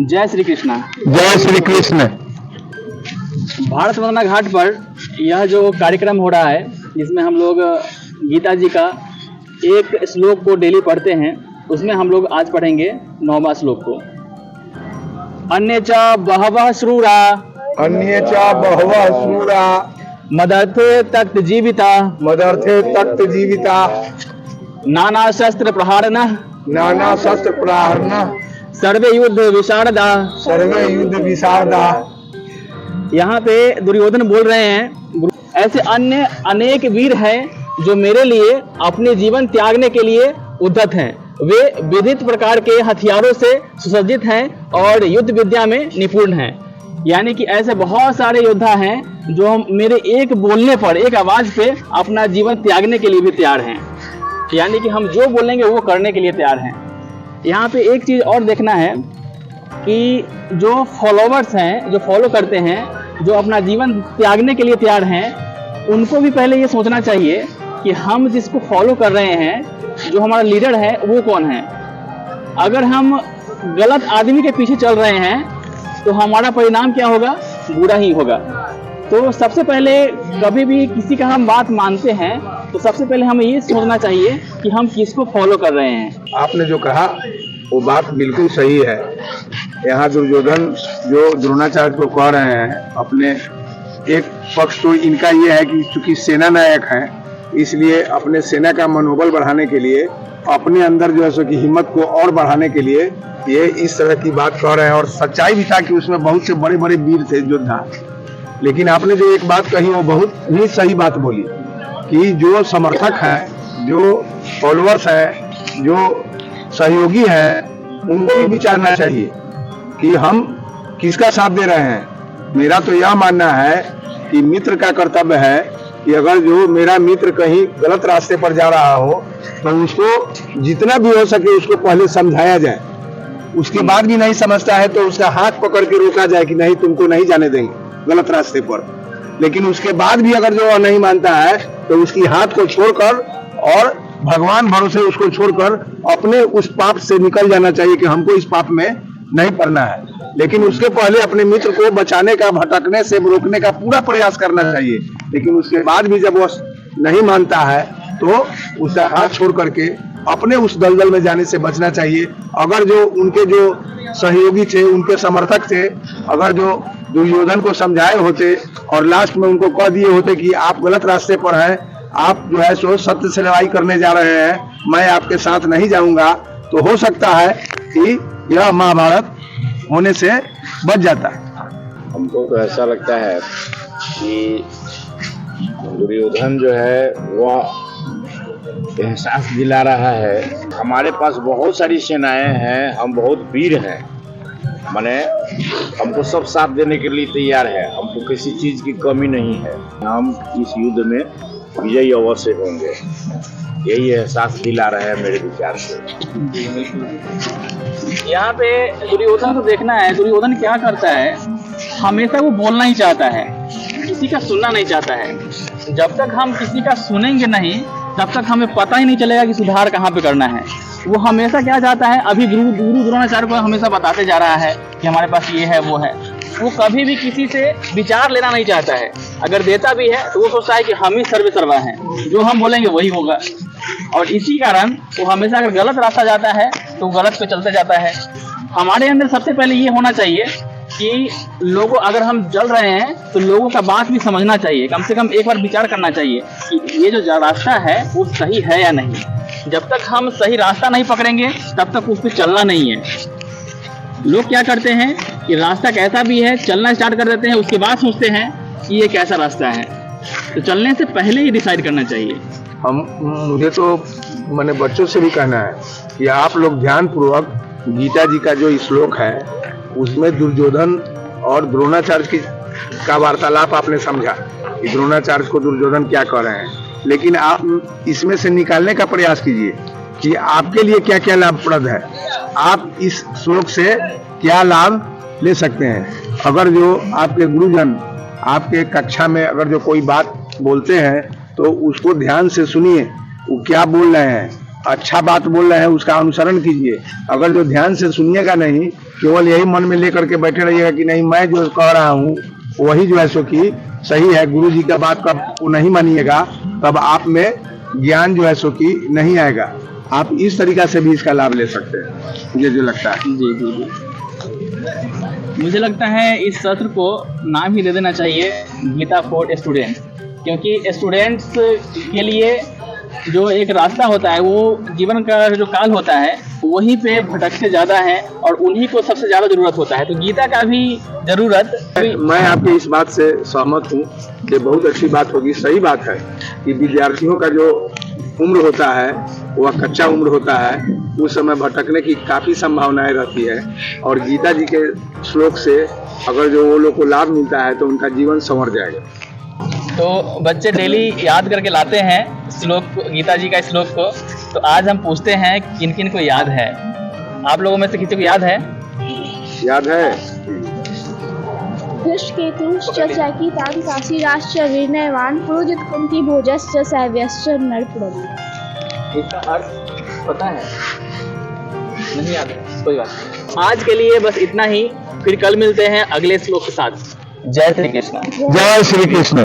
जय श्री कृष्णा। जय श्री कृष्ण। भारत वंदना घाट पर यह जो कार्यक्रम हो रहा है, जिसमें हम लोग गीता जी का एक श्लोक को डेली पढ़ते हैं, उसमें हम लोग आज पढ़ेंगे 9वां श्लोक को। अन्य च बहवः श्रूरा मदर्थे तक्त जीविता नाना शस्त्र प्रहारन सर्वे युद्ध विशारदा। यहाँ पे दुर्योधन बोल रहे हैं, ऐसे अन्य अनेक वीर हैं जो मेरे लिए अपने जीवन त्यागने के लिए उद्यत हैं। वे विविध प्रकार के हथियारों से सुसज्जित हैं और युद्ध विद्या में निपुण हैं। यानी कि ऐसे बहुत सारे योद्धा हैं जो मेरे एक बोलने पर, एक आवाज पे अपना जीवन त्यागने के लिए भी तैयार हैं। यानी कि हम जो बोलेंगे वो करने के लिए तैयार हैं। यहाँ पे एक चीज और देखना है कि जो फॉलोवर्स हैं, जो फॉलो करते हैं, जो अपना जीवन त्यागने के लिए तैयार हैं, उनको भी पहले ये सोचना चाहिए कि हम जिसको फॉलो कर रहे हैं, जो हमारा लीडर है, वो कौन है। अगर हम गलत आदमी के पीछे चल रहे हैं तो हमारा परिणाम क्या होगा? बुरा ही होगा। तो सबसे पहले कभी भी किसी का हम बात मानते हैं तो सबसे पहले हमें ये सोचना चाहिए कि हम किसको फॉलो कर रहे हैं। आपने जो कहा वो बात बिल्कुल सही है। यहाँ दुर्योधन जो द्रोणाचार्य को कह रहे हैं, अपने एक पक्ष तो इनका ये है कि चूंकि सेना नायक हैं, इसलिए अपने सेना का मनोबल बढ़ाने के लिए, अपने अंदर जो है सो की हिम्मत को और बढ़ाने के लिए ये इस तरह की बात कह रहे हैं। और सच्चाई भी था कि उसमें बहुत से बड़े बड़े वीर थे, योद्धा। लेकिन आपने जो एक बात कही वो बहुत ही सही बात बोली कि जो समर्थक हैं, जो फॉलोअर्स हैं, जो सहयोगी हैं, उनको भी विचारना चाहिए कि हम किसका साथ दे रहे हैं। मेरा तो यह मानना है कि मित्र का कर्तव्य है कि अगर जो मेरा मित्र कहीं गलत रास्ते पर जा रहा हो तो उसको जितना भी हो सके उसको पहले समझाया जाए। उसके बाद भी नहीं समझता है तो उसका हाथ पकड़ के रोका जाए कि नहीं, तुमको नहीं जाने देंगे गलत रास्ते पर। लेकिन उसके बाद भी अगर जो नहीं मानता है तो उसकी हाथ को छोड़कर और भगवान भरोसे उसको छोड़कर अपने उस पाप से निकल जाना चाहिए कि हमको इस पाप में नहीं पड़ना है। लेकिन उसके पहले अपने मित्र को बचाने का, भटकने से रोकने का पूरा प्रयास करना चाहिए। लेकिन उसके बाद भी जब वो नहीं मानता है तो उसका हाथ छोड़ करके अपने उस दलदल में जाने से बचना चाहिए। अगर जो उनके जो सहयोगी थे, उनके समर्थक थे, अगर जो दुर्योधन को समझाए होते और लास्ट में उनको कह दिए होते कि आप गलत रास्ते पर हैं, आप जो है सो सत्य से लड़ाई करने जा रहे हैं, मैं आपके साथ नहीं जाऊंगा, तो हो सकता है कि यह महाभारत होने से बच जाता। हमको तो ऐसा लगता है कि दुर्योधन जो है वह एहसास दिला रहा है हमारे पास बहुत सारी सेनाएं हैं, हम बहुत वीर हैं, माने हमको सब साथ देने के लिए तैयार है, हमको किसी चीज की कमी नहीं है, हम इस युद्ध में विजयी अवश्य होंगे। यही एहसास दिला रहा है मेरे विचार से। यहाँ पे दुर्योधन को देखना है, दुर्योधन क्या करता है, हमेशा वो बोलना ही चाहता है, किसी का सुनना नहीं चाहता है। जब तक हम किसी का सुनेंगे नहीं तब तक हमें पता ही नहीं चलेगा कि सुधार कहाँ पे करना है। वो हमेशा क्या चाहता है, अभी गुरु द्रोणाचार्य को हमेशा बताते जा रहा है कि हमारे पास ये है वो है। वो कभी भी किसी से विचार लेना नहीं चाहता है। अगर देता भी है तो वो सोचता है कि हम ही सर्वे सर्वा हैं, जो हम बोलेंगे वही होगा। और इसी कारण वो हमेशा अगर गलत रास्ता जाता है तो गलत पे चलते जाता है। हमारे अंदर सबसे पहले ये होना चाहिए कि लोगों, अगर हम चल रहे हैं तो लोगों का बात भी समझना चाहिए, कम से कम एक बार विचार करना चाहिए कि ये जो रास्ता है वो सही है या नहीं। जब तक हम सही रास्ता नहीं पकड़ेंगे तब तक उस पर चलना नहीं है। लोग क्या करते हैं कि रास्ता कैसा भी है, चलना स्टार्ट कर देते हैं, उसके बाद सोचते हैं कि ये कैसा रास्ता है। तो चलने से पहले ही डिसाइड करना चाहिए। मुझे तो मैंने बच्चों से भी कहना है कि आप लोग ध्यान पूर्वक गीता जी का जो श्लोक है उसमें दुर्योधन और द्रोणाचार्य का वार्तालाप आपने समझा कि द्रोणाचार्य को दुर्योधन क्या कह रहे हैं। लेकिन आप इसमें से निकालने का प्रयास कीजिए कि आपके लिए क्या क्या लाभप्रद है, आप इस श्लोक से क्या लाभ ले सकते हैं। अगर जो आपके गुरुजन आपके कक्षा में अगर जो कोई बात बोलते हैं तो उसको ध्यान से सुनिए, वो क्या बोल रहे हैं, अच्छा बात बोल रहे हैं उसका अनुसरण कीजिए। अगर जो ध्यान से सुनिएगा नहीं केवल यही मन में लेकर के बैठे रहिएगा कि नहीं मैं जो कह रहा हूँ वही जो है सो कि सही है, गुरु जी का बात का वो नहीं मानिएगा, तब आप में ज्ञान जो है सो कि नहीं आएगा। आप इस तरीका से भी इसका लाभ ले सकते हैं, मुझे जो लगता है। जी जी जी, मुझे लगता है इस सत्र को नाम ही दे देना चाहिए गीता फॉर स्टूडेंट्स, क्योंकि स्टूडेंट्स के लिए जो एक रास्ता होता है, वो जीवन का जो काल होता है वहीं पे भटकते ज़्यादा हैं और उन्हीं को सबसे ज़्यादा ज़रूरत होता है। तो गीता का भी ज़रूरत। मैं आपकी इस बात से सहमत हूँ कि बहुत अच्छी बात होगी। सही बात है कि विद्यार्थियों का जो उम्र होता है वह कच्चा उम्र होता है, उस समय भटकने की काफ़ी संभावनाएं रहती है, और गीता जी के श्लोक से अगर जो वो लोग को लाभ मिलता है तो उनका जीवन संवर जाएगा। तो बच्चे डेली याद करके लाते हैं श्लोक, गीता जी का श्लोक को। तो आज हम पूछते हैं किन किन को याद है। आप लोगों में से किसी को याद है? याद है? धृष्टकेतुश्च चैकितान काशीराश्च वीर्यवान् पुरोजित कुंती भोजश्च सैव्यश्च नरपुरम्। इसका अर्थ पता है? नहीं याद है, कोई बात नहीं। आज के लिए बस इतना ही, फिर कल मिलते हैं अगले श्लोक के साथ। जय श्री कृष्ण। जय श्री कृष्ण।